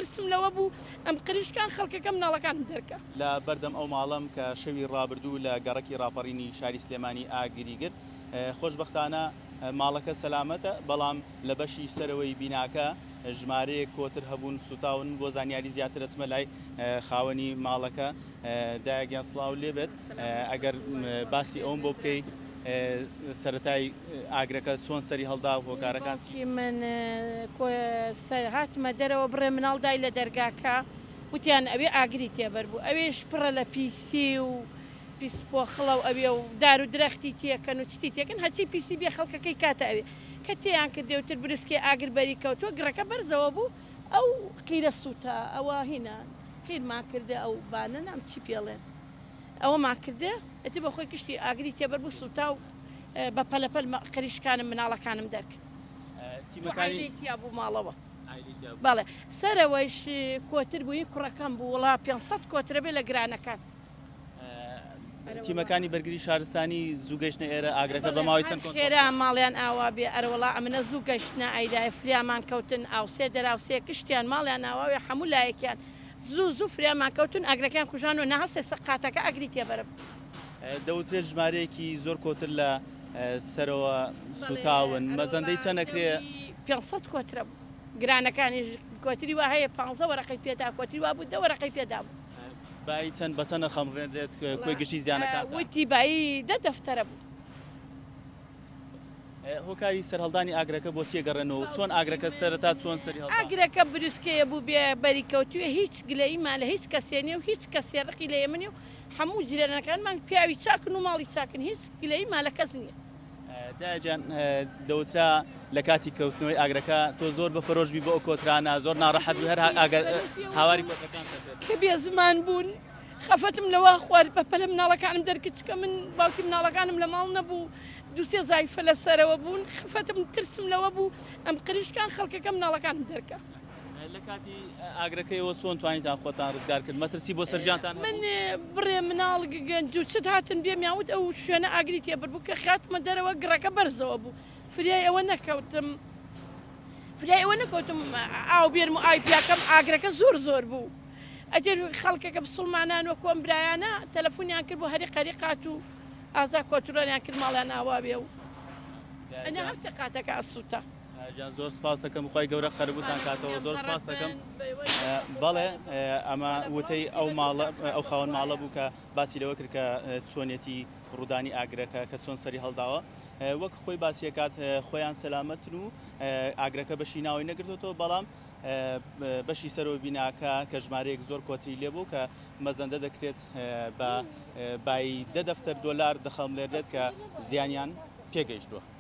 ترسم لەوە بوو ئەم قریشکان خەڵکەکە مناڵەکانم دەرکە لە بەردەم ئەو ماڵم کە شەوی ڕابردوو لە گەڕەکی ڕاپەڕینی شاری سلێمانی ئاگری گرت خۆشبەختانە ماڵەکە سەلامەتە بەڵام لە بەشی سەرەوەی بیناکە ژمارەیە کۆتر هەبوون سوتاون بۆ زانیاری زیاتر ئەچمە لای خاوەنی ماڵەکە دایەگیان سڵاو لێبێت ئەگەر باسی ئەوم بۆ بکەیت سەرەتای ئاگرەکە چۆن سەری هەڵدا و هۆکارەکان من هاتمە دەرەوە بڕێ مناڵ دای لە دەرگاکە وتیان ئەوێ ئاگری تێبەر بوو ئەوێش پڕە لە پیسی و پیسپۆخڵە و ئەوێ و دار و درەختی تێکەن و چتی تێکن هەچی پیسی بێ خەڵکەکەی کاتە ئەوێ کە تێیان کردێوتر بریسکێ ئاگر بەری کەوتۆ گڕەکە بەرزەوە بوو ئەو قیرە سووتە ئەوە هینە قیرمان کردە ئەو بانە نام چی پێڵێن ئەوە ما کردێ ئەتی بە خۆی کشتی ئاگری تێبەر بوو سووتا و بە پەلەپەل قریشکانم مناڵەکانم دەرکرد تیمەکانی بوو ماڵەوە بەڵێ سەرەوەیش کۆتر بووی کوڕەکەم بوو وڵا 500 کۆترە بێ لە گرانەکان تیمەکانی بەرگری شارستانی زوو گەشتە ئێرە ئاگرەکە بە ماوەی چەند خێرا ماڵیان ئاوا بێ ئەرەوەڵا ئەمنە زوو گەشتە ئەیدای فریامان کەوتن ئاوسێ دەراوسێ کشتیان ماڵیان ئاواوێ هەموو لایەکیان زوو فریامان کەوتن ئەگرەکان کوژان و نەهەسێ سەقاتەکە ئەگری تێبەرە دەوترێت ژمارەیەکی زۆر کۆتر لە سەرەوە سوتاون مەزەندەی چەند نەکرێ 500 کۆترە بوو گرانەکانی کۆتری وا هەیە 15 وەرەقەی پێدا کۆتری وا بوو 10 وەرەقەی پێدا بوو بای چەند بەسەنە خەمڕێنرێت کۆی گشتی زیانەکان وتی بایی 10 دەفتەرە بوو هۆکاری سەرهەڵدانی ئاگرەکە بۆ چیە گەڕێنەوە چۆن ئاگرەکە سەرەتا چۆن سەری هەڵدا ئاگرەکە بروسکەیە بوو بێ بەری کەوتوێ هیچ گلەیمان لە هیچ کەسێنێ و هیچ کەسێڕقی لە ئێمەنی و هەموو جیرانەکانمان پیاوی چاکن و ماڵی چاکن هیچ گلەیمان لە کەس نییە دایجان دەوترا لە کاتی کەوتنەوەی ئاگرەکە تۆ زۆر بە پەرۆژبی بۆ ئەو کۆترانە زۆر ناڕەحەت بوو هەر هاواری کۆتەکان کە بێ زمان بوون خەفەتم لەوە خوارد بە پەلە مناڵەکانم دەرکرد چکە من باوکی مناڵەکانم لە ماڵ نەبوو دووسێ زایفە لە سەرەوە بوون خەفەتم ترسم لەوە بوو ئەم قریشکان خەڵکەکە مناڵەکانم دەرکە لە کاتی ئاگرەکەیەوە چۆن توانیتان خۆتان ڕزگار کرد مەترسی بۆ سەرجانتان من بڕێ مناڵ گەنج و چت هاتن بێ میاوت ئەو شوێنە ئاگری تێبەر بوو کە خاتمە دەرەوە گڕەکە بەرزەوە بوو فریای ئەوە نەکەوتم ئاو بێرم و ئای پیاکەم ئاگرەکە زۆر بوو ئەجر خەڵکەکە بسڵمانان وە کۆم برایانە تەلەفۆنیان کرد بۆ هەری قەریقات و ئازا کۆترۆنیان کرد ماڵیان ئاوا بێ و ئەنە هەرسێ قاتەکە ئەسووتە زۆر سپاس دەکەم خۆی گەورە قەربووتان کاتەوە زۆر سپاس دەکەم بەڵێ ئەمە وتەی ئەو خاوەن ماڵە بوو کە باسی لەوە کرد کە چۆنیەتی ڕوودانی ئاگرەکە کە چۆن سەری هەڵداوە وەک خۆی باسیەکات خۆیان سەلامەتن و ئاگرەکە بەشی ناوی نەگرتەوە بەڵام بەشی سەرەوە بیناکە کە ژمارەیەک زۆر کۆتری لێبوو کە مەزەندە دەکرێت بە بای $10 دەخەڵێنرێت کە زیانیان پێگەیشتووە.